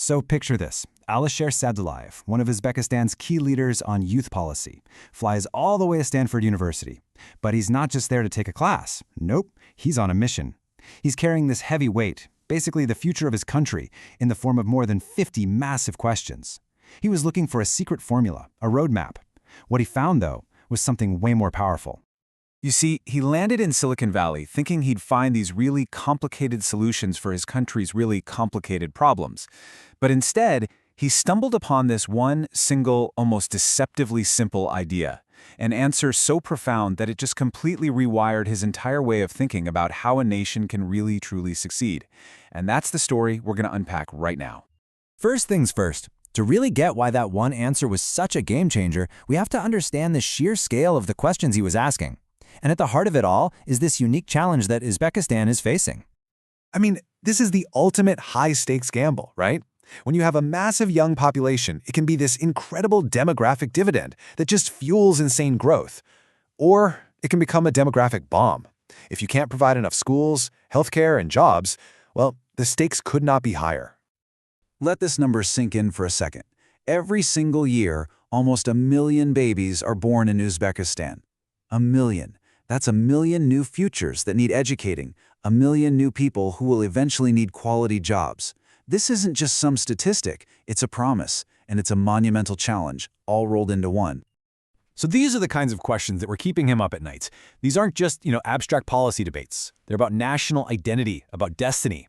So picture this. Alisher Sadulayev, one of Uzbekistan's key leaders on youth policy, flies all the way to Stanford University. But he's not just there to take a class. Nope, he's on a mission. He's carrying this heavy weight, basically the future of his country, in the form of more than 50 massive questions. He was looking for a secret formula, a roadmap. What he found, though, was something way more powerful. You see, he landed in Silicon Valley thinking he'd find these really complicated solutions for his country's really complicated problems. But instead, he stumbled upon this one single, almost deceptively simple idea, an answer so profound that it just completely rewired his entire way of thinking about how a nation can really truly succeed. And that's the story we're going to unpack right now. First things first, to really get why that one answer was such a game changer, we have to understand the sheer scale of the questions he was asking. And at the heart of it all is this unique challenge that Uzbekistan is facing. I mean, this is the ultimate high-stakes gamble, right? When you have a massive young population, it can be this incredible demographic dividend that just fuels insane growth. Or it can become a demographic bomb. If you can't provide enough schools, healthcare, and jobs, well, the stakes could not be higher. Let this number sink in for a second. Every single year, almost 1 million babies are born in Uzbekistan. 1 million. That's 1 million new futures that need educating, 1 million new people who will eventually need quality jobs. This isn't just some statistic, it's a promise, and it's a monumental challenge, all rolled into one. So these are the kinds of questions that were keeping him up at night. These aren't just, abstract policy debates. They're about national identity, about destiny.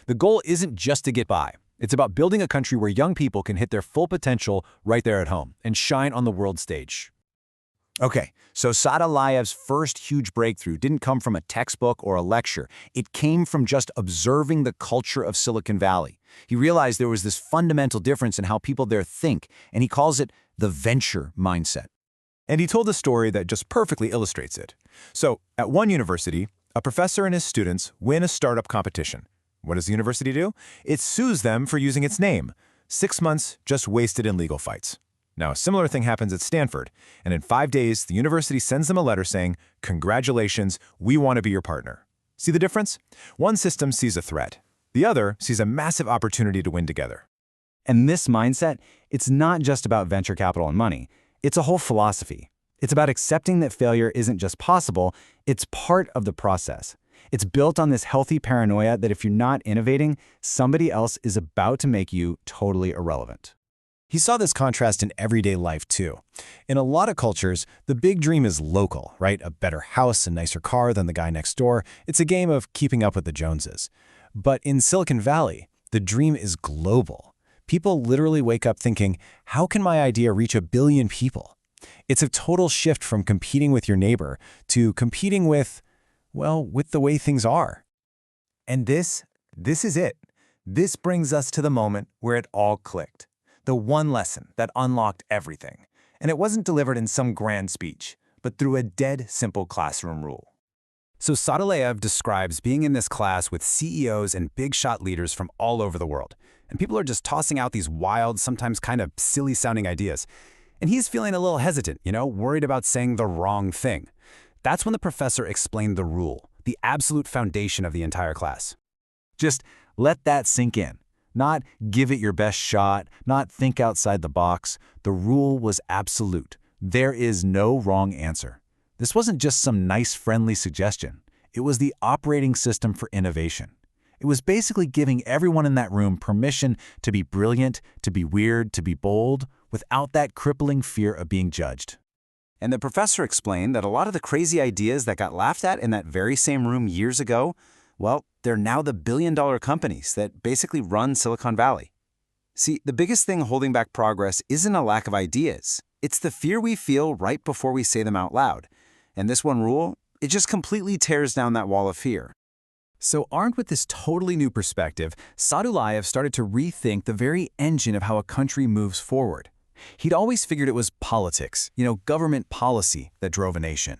The goal isn't just to get by. It's about building a country where young people can hit their full potential right there at home and shine on the world stage. Okay, so Sadulayev's first huge breakthrough didn't come from a textbook or a lecture. It came from just observing the culture of Silicon Valley. He realized there was this fundamental difference in how people there think, and he calls it the venture mindset. And he told a story that just perfectly illustrates it. So, at one university, a professor and his students win a startup competition. What does the university do? It sues them for using its name. 6 months just wasted in legal fights. Now, a similar thing happens at Stanford, and in 5 days, the university sends them a letter saying, "Congratulations, we want to be your partner." See the difference? One system sees a threat. The other sees a massive opportunity to win together. And this mindset, it's not just about venture capital and money. It's a whole philosophy. It's about accepting that failure isn't just possible, it's part of the process. It's built on this healthy paranoia that if you're not innovating, somebody else is about to make you totally irrelevant. He saw this contrast in everyday life, too. In a lot of cultures, the big dream is local, right? A better house, a nicer car than the guy next door. It's a game of keeping up with the Joneses. But in Silicon Valley, the dream is global. People literally wake up thinking, how can my idea reach 1 billion people? It's a total shift from competing with your neighbor to competing with the way things are. And this is it. This brings us to the moment where it all clicked. The one lesson that unlocked everything. And it wasn't delivered in some grand speech, but through a dead simple classroom rule. So Sadulayev describes being in this class with CEOs and big-shot leaders from all over the world. And people are just tossing out these wild, sometimes kind of silly-sounding ideas. And he's feeling a little hesitant, worried about saying the wrong thing. That's when the professor explained the rule, the absolute foundation of the entire class. Just let that sink in. Not give it your best shot, not think outside the box. The rule was absolute. There is no wrong answer. This wasn't just some nice, friendly suggestion. It was the operating system for innovation. It was basically giving everyone in that room permission to be brilliant, to be weird, to be bold, without that crippling fear of being judged. And the professor explained that a lot of the crazy ideas that got laughed at in that very same room years ago, well, they're now the billion-dollar companies that basically run Silicon Valley. See, the biggest thing holding back progress isn't a lack of ideas. It's the fear we feel right before we say them out loud. And this one rule, it just completely tears down that wall of fear. So armed with this totally new perspective, Sadulayev started to rethink the very engine of how a country moves forward. He'd always figured it was politics, government policy that drove a nation.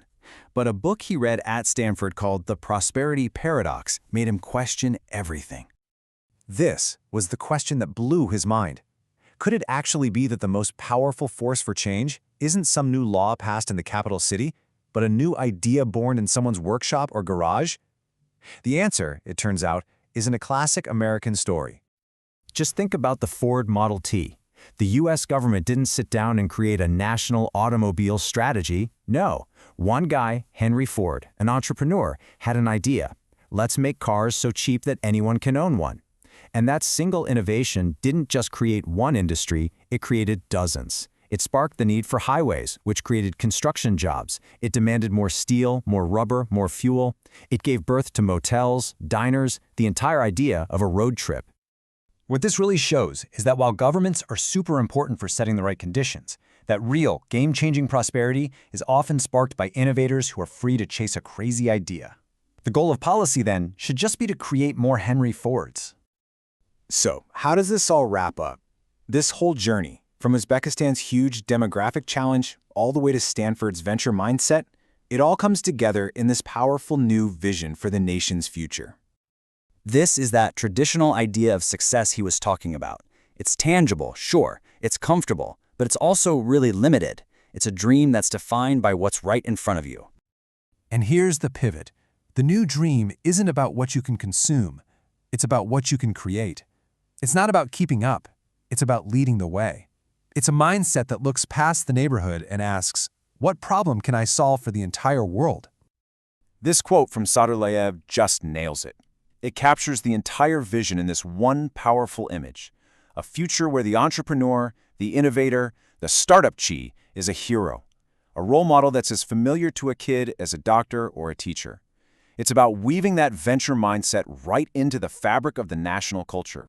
But a book he read at Stanford called The Prosperity Paradox made him question everything. This was the question that blew his mind. Could it actually be that the most powerful force for change isn't some new law passed in the capital city, but a new idea born in someone's workshop or garage? The answer, it turns out, is in a classic American story. Just think about the Ford Model T. The US government didn't sit down and create a national automobile strategy. No. One guy, Henry Ford, an entrepreneur, had an idea. Let's make cars so cheap that anyone can own one. And that single innovation didn't just create one industry, it created dozens. It sparked the need for highways, which created construction jobs. It demanded more steel, more rubber, more fuel. It gave birth to motels, diners, the entire idea of a road trip. What this really shows is that while governments are super important for setting the right conditions, that real, game-changing prosperity is often sparked by innovators who are free to chase a crazy idea. The goal of policy, then, should just be to create more Henry Fords. So, how does this all wrap up? This whole journey, from Uzbekistan's huge demographic challenge all the way to Stanford's venture mindset, it all comes together in this powerful new vision for the nation's future. This is that traditional idea of success he was talking about. It's tangible, sure, it's comfortable, but it's also really limited. It's a dream that's defined by what's right in front of you. And here's the pivot. The new dream isn't about what you can consume. It's about what you can create. It's not about keeping up. It's about leading the way. It's a mindset that looks past the neighborhood and asks, what problem can I solve for the entire world? This quote from Sadulayev just nails it. It captures the entire vision in this one powerful image, a future where the entrepreneur, the innovator, the startup chi is a hero, a role model that's as familiar to a kid as a doctor or a teacher. It's about weaving that venture mindset right into the fabric of the national culture.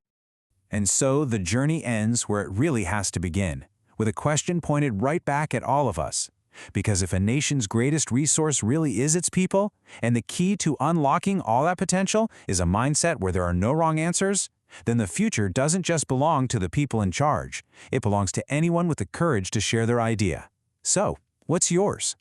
And so the journey ends where it really has to begin, with a question pointed right back at all of us. Because if a nation's greatest resource really is its people, and the key to unlocking all that potential is a mindset where there are no wrong answers, then the future doesn't just belong to the people in charge. It belongs to anyone with the courage to share their idea. So, what's yours?